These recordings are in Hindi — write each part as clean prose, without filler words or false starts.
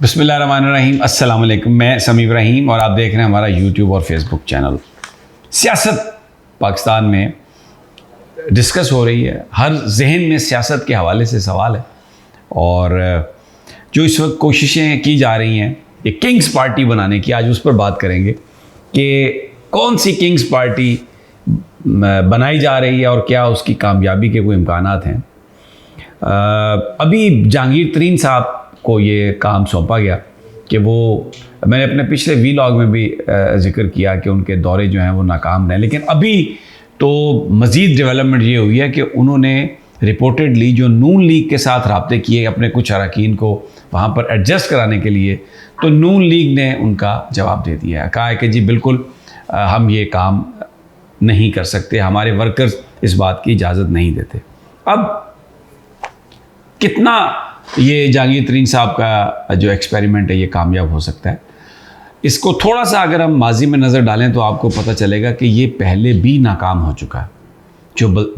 बिस्मिल्लाहिर्रहमानिर्रहीम, अस्सलाम वालेकुम। मैं समी इब्राहिम और आप देख रहे हैं हमारा यूट्यूब और फेसबुक चैनल। सियासत पाकिस्तान में डिस्कस हो रही है, हर जहन में सियासत के हवाले से सवाल है और जो इस वक्त कोशिशें की जा रही हैं एक किंग्स पार्टी बनाने की, आज उस पर बात करेंगे कि कौन सी किंग्स पार्टी बनाई जा रही है और क्या उसकी कामयाबी के कोई इम्कानात हैं। अभी जहांगीर तरीन साहब को ये काम सौंपा गया कि वो, मैंने अपने पिछले वीलॉग में भी जिक्र किया कि उनके दौरे जो हैं वो नाकाम रहे, लेकिन अभी तो मज़ीद डेवलपमेंट ये हुई है कि उन्होंने रिपोर्टेडली जो नून लीग के साथ रब्ते किए अपने कुछ अरकान को वहाँ पर एडजस्ट कराने के लिए, तो नून लीग ने उनका जवाब दे दिया है, कहा है कि जी बिल्कुल हम ये काम नहीं कर सकते, हमारे वर्कर्स इस बात की इजाज़त नहीं देते। अब कितना ये जहांगीर तरीन साहब का जो एक्सपेरिमेंट है ये कामयाब हो सकता है, इसको थोड़ा सा अगर हम माजी में नज़र डालें तो आपको पता चलेगा कि ये पहले भी नाकाम हो चुका है।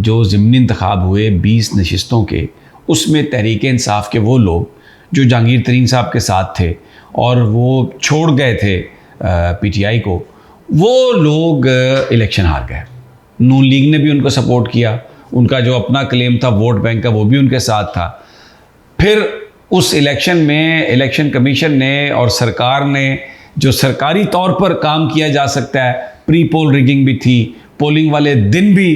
जो ज़िमनी इंतखाब हुए 20 नशिस्तों के, उसमें तहरीक इंसाफ के वो लोग जो जहांगीर तरीन साहब के साथ थे और वो छोड़ गए थे PTI को, वो लोग इलेक्शन हार गए। नून लीग ने भी उनको सपोर्ट किया, उनका जो अपना क्लेम था वोट बैंक का वो भी उनके साथ था। फिर उस इलेक्शन में इलेक्शन कमीशन ने और सरकार ने जो सरकारी तौर पर काम किया जा सकता है, प्री पोल रिगिंग भी थी, पोलिंग वाले दिन भी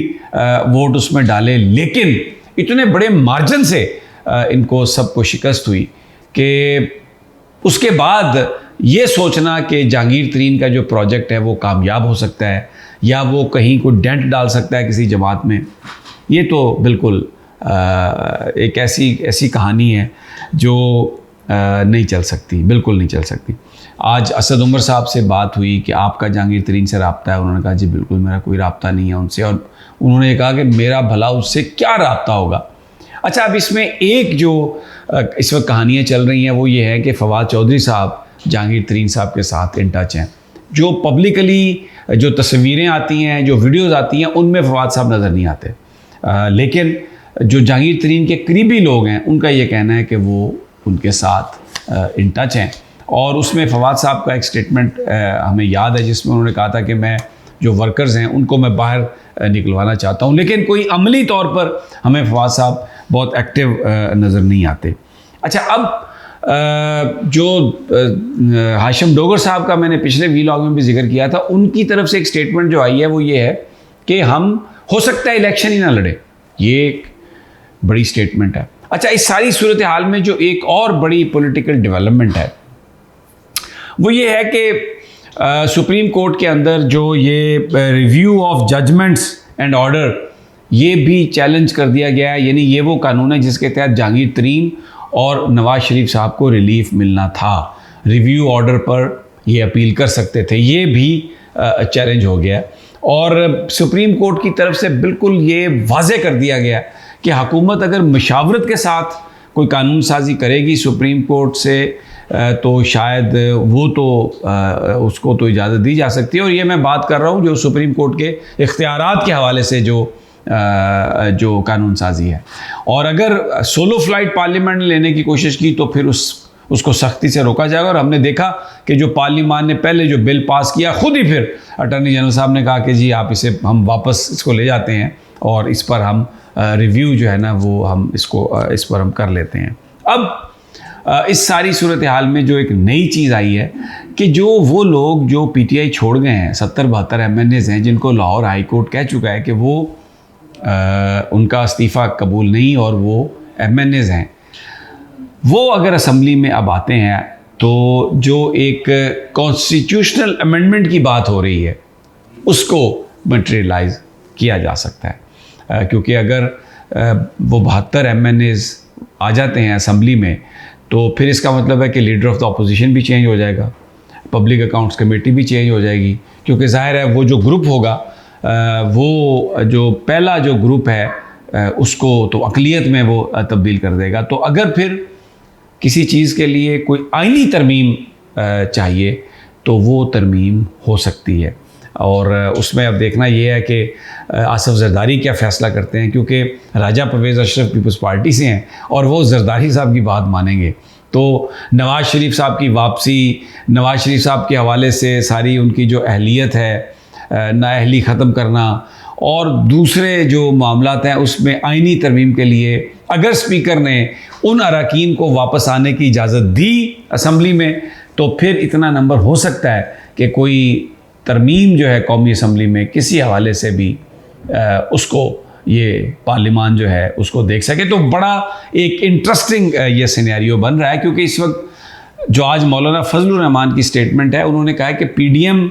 वोट उसमें डाले, लेकिन इतने बड़े मार्जिन से इनको सबको शिकस्त हुई कि उसके बाद ये सोचना कि जहांगीर तरीन का जो प्रोजेक्ट है वो कामयाब हो सकता है या वो कहीं को डेंट डाल सकता है किसी जमात में, ये तो बिल्कुल एक ऐसी कहानी है जो नहीं चल सकती, बिल्कुल नहीं चल सकती। आज असद उमर साहब से बात हुई कि आपका जहांगीर तरीन से रब्ता है, उन्होंने कहा जी बिल्कुल मेरा कोई रब्ता नहीं है उनसे, और उन्होंने कहा कि मेरा भला उससे क्या रब्ता होगा। अच्छा, अब इसमें एक जो इस वक्त कहानियाँ चल रही हैं वो ये है कि फवाद चौधरी साहब जहांगीर तरीन साहब के साथ इन टच हैं। जो पब्लिकली जो तस्वीरें आती हैं, जो वीडियोज़ आती हैं, उनमें फवाद साहब नज़र नहीं आते, लेकिन जो जहांगीर तरीन के करीबी लोग हैं उनका ये कहना है कि वो उनके साथ इन टच हैं। और उसमें फवाद साहब का एक स्टेटमेंट हमें याद है जिसमें उन्होंने कहा था कि मैं जो वर्कर्स हैं उनको मैं बाहर निकलवाना चाहता हूं, लेकिन कोई अमली तौर पर हमें फवाद साहब बहुत एक्टिव नज़र नहीं आते। अच्छा, अब जो हाशिम डोगर साहब का मैंने पिछले वीलॉग में भी जिक्र किया था, उनकी तरफ से एक स्टेटमेंट जो आई है वो ये है कि हम हो सकता है इलेक्शन ही ना लड़े। ये एक बड़ी स्टेटमेंट है। अच्छा, इस सारी सूरत हाल में जो एक और बड़ी पॉलिटिकल डेवलपमेंट है वो ये है कि सुप्रीम कोर्ट के अंदर जो ये review of judgments and order, ये भी चैलेंज कर दिया गया है। यानी ये वो कानून है जिसके तहत जहांगीर तरीन और नवाज शरीफ साहब को रिलीफ मिलना था, रिव्यू ऑर्डर पर ये अपील कर सकते थे, ये भी चैलेंज हो गया। और सुप्रीम कोर्ट की तरफ से बिल्कुल ये वाज़े कर दिया गया कि हुकूमत अगर मशावरत के साथ कोई कानून साजी करेगी सुप्रीम कोर्ट से तो शायद वो तो उसको तो इजाज़त दी जा सकती है। और ये मैं बात कर रहा हूँ जो सुप्रीम कोर्ट के इख्तियारात के हवाले से जो कानून साजी है। और अगर सोलो फ्लाइट पार्लियामेंट ने लेने की कोशिश की तो फिर उसको सख्ती से रोका जाएगा। और हमने देखा कि जो पार्लियामान ने पहले जो बिल पास किया, खुद ही फिर अटॉर्नी जनरल साहब ने कहा कि जी आप इसे हम वापस इसको ले जाते हैं और इस पर हम रिव्यू जो है ना वो हम इस पर हम कर लेते हैं। अब इस सारी सूरत हाल में जो एक नई चीज़ आई है कि जो वो लोग जो PTI छोड़ गए हैं, 70-72 MNAs हैं जिनको लाहौर हाई कोर्ट कह चुका है कि वो उनका इस्तीफ़ा कबूल नहीं और वो MNAs हैं, वो अगर असम्बली में अब आते हैं तो जो एक कॉन्स्टिट्यूशनल अमेंडमेंट की बात हो रही है उसको मटेरियलाइज किया जा सकता है। क्योंकि अगर वो 72 MNAs आ जाते हैं असम्बली में तो फिर इसका मतलब है कि लीडर ऑफ द अपोजिशन भी चेंज हो जाएगा, पब्लिक अकाउंट्स कमेटी भी चेंज हो जाएगी, क्योंकि ज़ाहिर है वो जो ग्रुप होगा वो जो पहला जो ग्रुप है उसको तो अक़लियत में वो तब्दील कर देगा। तो अगर फिर किसी चीज़ के लिए कोई आईनी तरमीम चाहिए तो वो तरमीम हो सकती है। और उसमें अब देखना ये है कि आसिफ जरदारी क्या फ़ैसला करते हैं, क्योंकि राजा परवेज़ अशरफ पीपल्स पार्टी से हैं और वो जरदारी साहब की बात मानेंगे तो नवाज़ शरीफ साहब की वापसी, नवाज़ शरीफ साहब के हवाले से सारी उनकी जो अहलियत है, नाअहली ख़त्म करना, और दूसरे जो मामलात हैं उसमें आइनी तरमीम के लिए अगर स्पीकर ने उन अरकान को वापस आने की इजाज़त दी असम्बली में, तो फिर इतना नंबर हो सकता है कि कोई तरमीम जो है कौमी असम्बली में किसी हवाले से भी उसको ये पार्लियामान जो है उसको देख सके। तो बड़ा एक इंटरेस्टिंग ये सिनेरियो बन रहा है, क्योंकि इस वक्त जो आज मौलाना फजलुर रहमान की स्टेटमेंट है, उन्होंने कहा है कि पीडीएम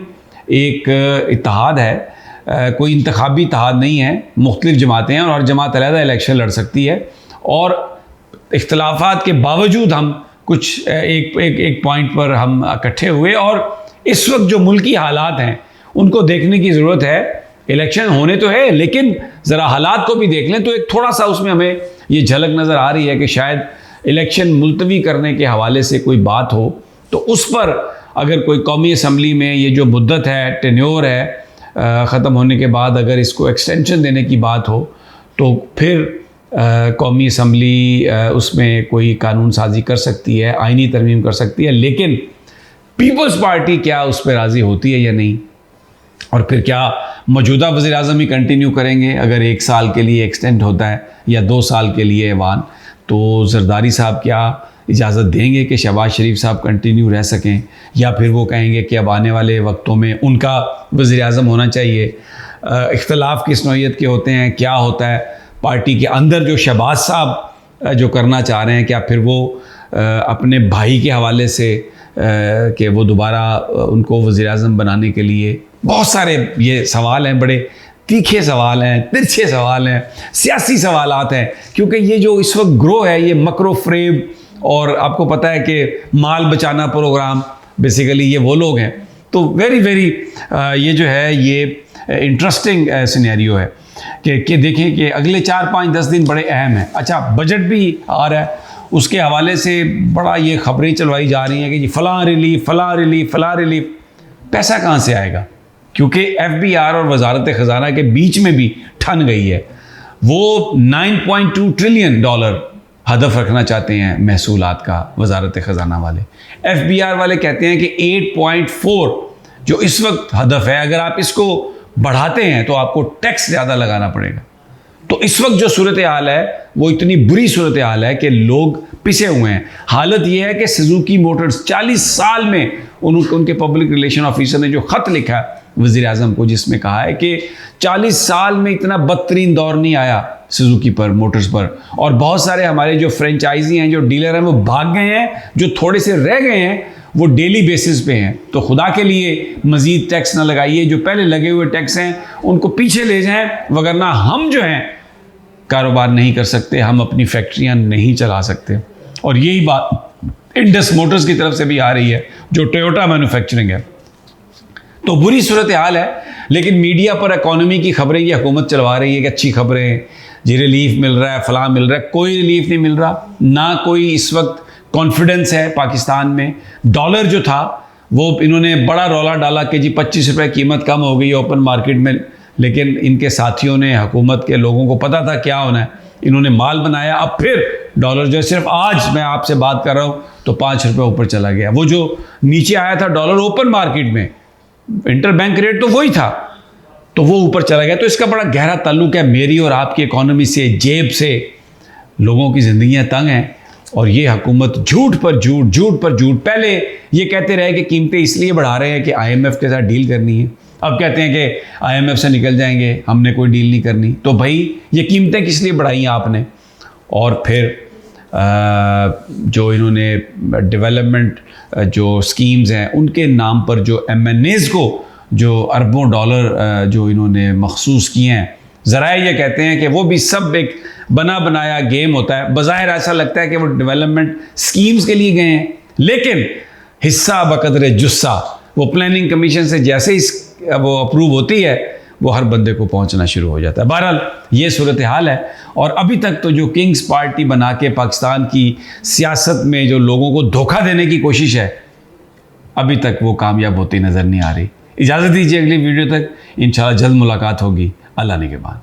एक इत्तेहाद है, कोई इंतखाबी इत्तेहाद नहीं है, मुख्तलिफ जमातें हैं और हर जमात अलहदा इलेक्शन लड़ सकती है, और इख्तलाफात के बावजूद हम कुछ एक पॉइंट पर हम इकट्ठे हुए, और इस वक्त जो मुल्की हालात हैं उनको देखने की ज़रूरत है। इलेक्शन होने तो है, लेकिन ज़रा हालात को भी देख लें, तो एक थोड़ा सा उसमें हमें ये झलक नज़र आ रही है कि शायद इलेक्शन मुलतवी करने के हवाले से कोई बात हो, तो उस पर अगर कोई कौमी असम्बली में ये जो मुद्दत है, टेन्योर है, ख़त्म होने के बाद अगर इसको एक्सटेंशन देने की बात हो, तो फिर कौमी असम्बली उसमें कोई कानून साजी कर सकती है, आइनी तरमीम कर सकती है, लेकिन पीपल्स पार्टी क्या उस पर राज़ी होती है या नहीं, और फिर क्या मौजूदा वज़ीर आज़म ही कंटिन्यू करेंगे अगर 1 साल के लिए एक्सटेंड होता है या 2 साल के लिए ऐवान, तो ज़रदारी साहब क्या इजाज़त देंगे कि शहबाज शरीफ साहब कंटिन्यू रह सकें, या फिर वो कहेंगे कि अब आने वाले वक्तों में उनका वज़ीर आज़म होना चाहिए। इख्तलाफ किस नौइयत के होते हैं, क्या होता है पार्टी के अंदर, जो शहबाज साहब जो करना चाह रहे हैं, क्या फिर वो अपने भाई के हवाले से कि वो दोबारा उनको वज़ीर आज़म बनाने के लिए, बहुत सारे ये सवाल हैं, बड़े तीखे सवाल हैं, तिरछे सवाल हैं, सियासी सवालात हैं, क्योंकि ये जो इस वक्त ग्रो है ये मकरो फ्रेब, और आपको पता है कि माल बचाना प्रोग्राम, बेसिकली ये वो लोग हैं। तो वेरी वेरी ये जो है ये इंटरेस्टिंग सिनेरियो है कि देखें कि अगले 4-5-10 दिन बड़े अहम हैं। अच्छा, बजट भी आ रहा है, उसके हवाले से बड़ा ये खबरें चलवाई जा रही हैं कि जी फ़लाँ रिलीफ, फ़लाँ रिलीफ, फ़लाँ रिलीफ। पैसा कहाँ से आएगा? क्योंकि FBR और वजारत ख़जाना के बीच में भी ठन गई है। वो $9.2 ट्रिलियन हदफ रखना चाहते हैं महसूलात का, वजारत ख़जाना वाले। FBR वाले कहते हैं कि 8.4 जो इस वक्त हदफ है, अगर आप इसको बढ़ाते हैं तो आपको टैक्स ज़्यादा लगाना पड़ेगा। तो इस वक्त जो सूरत हाल है वो इतनी बुरी सूरत हाल है कि लोग पिसे हुए हैं। हालत ये है कि सुजुकी मोटर्स 40 साल में उनके पब्लिक रिलेशन ऑफिसर ने जो ख़त लिखा है वज़ीर आज़म को, जिसमें कहा है कि 40 साल में इतना बदतरीन दौर नहीं आया सुजुकी पर, मोटर्स पर, और बहुत सारे हमारे जो फ्रेंचाइजी हैं, जो डीलर हैं, वो भाग गए हैं, जो थोड़े से रह गए हैं वो डेली बेसिस पे हैं। तो खुदा के लिए मज़ीद टैक्स ना लगाइए, जो पहले लगे हुए टैक्स हैं उनको पीछे ले जाएं, वगरना हम जो हैं कारोबार नहीं कर सकते, हम अपनी फैक्ट्रियां नहीं चला सकते। और यही बात इंडस मोटर्स की तरफ से भी आ रही है, जो टोयोटा मैन्युफैक्चरिंग है। तो बुरी सूरत हाल है, लेकिन मीडिया पर इकॉनमी की खबरें ये हुकूमत चलवा रही है कि अच्छी खबरें, जी रिलीफ मिल रहा है, फलां मिल रहा है। कोई रिलीफ नहीं मिल रहा, ना कोई इस वक्त कॉन्फिडेंस है पाकिस्तान में। डॉलर जो था वो इन्होंने बड़ा रौला डाला कि जी 25 रुपये कीमत कम हो गई ओपन मार्केट में, लेकिन इनके साथियों ने, हुकूमत के लोगों को पता था क्या होना है, इन्होंने माल बनाया। अब फिर डॉलर जो सिर्फ आज मैं आपसे बात कर रहा हूँ तो 5 रुपये ऊपर चला गया। वो जो नीचे आया था डॉलर ओपन मार्केट में, इंटर बैंक रेट तो वही था, तो वो ऊपर चला गया। तो इसका बड़ा गहरा ताल्लुक है मेरी और आपकी इकॉनमी से, जेब से। लोगों की ज़िंदगियाँ तंग हैं और ये हुकूमत झूठ पर झूठ, झूठ पर झूठ। पहले ये कहते रहे कि कीमतें इसलिए बढ़ा रहे हैं कि IMF के साथ डील करनी है, अब कहते हैं कि IMF से निकल जाएंगे, हमने कोई डील नहीं करनी। तो भाई ये कीमतें किस लिए बढ़ाई हैं आपने? और फिर जो इन्होंने डेवलपमेंट जो स्कीम्स हैं उनके नाम पर जो MNAs को जो अरबों डॉलर जो इन्होंने मखसूस किए हैं, ज़राए ये कहते हैं कि वो भी सब एक बना बनाया गेम होता है। बज़ाहिर ऐसा लगता है कि वो डेवलपमेंट स्कीम्स के लिए गए हैं, लेकिन हिस्सा बकदर जुस्सा वो प्लानिंग कमीशन से जैसे ही वो अप्रूव होती है वो हर बंदे को पहुंचना शुरू हो जाता है। बहरहाल ये सूरत हाल है। और अभी तक तो जो किंग्स पार्टी बना के पाकिस्तान की सियासत में जो लोगों को धोखा देने की कोशिश है, अभी तक वो कामयाब होती नज़र नहीं आ रही। इजाज़त दीजिए, अगली वीडियो तक इंशाल्लाह जल्द मुलाकात होगी। अल्लाह ने के बाद।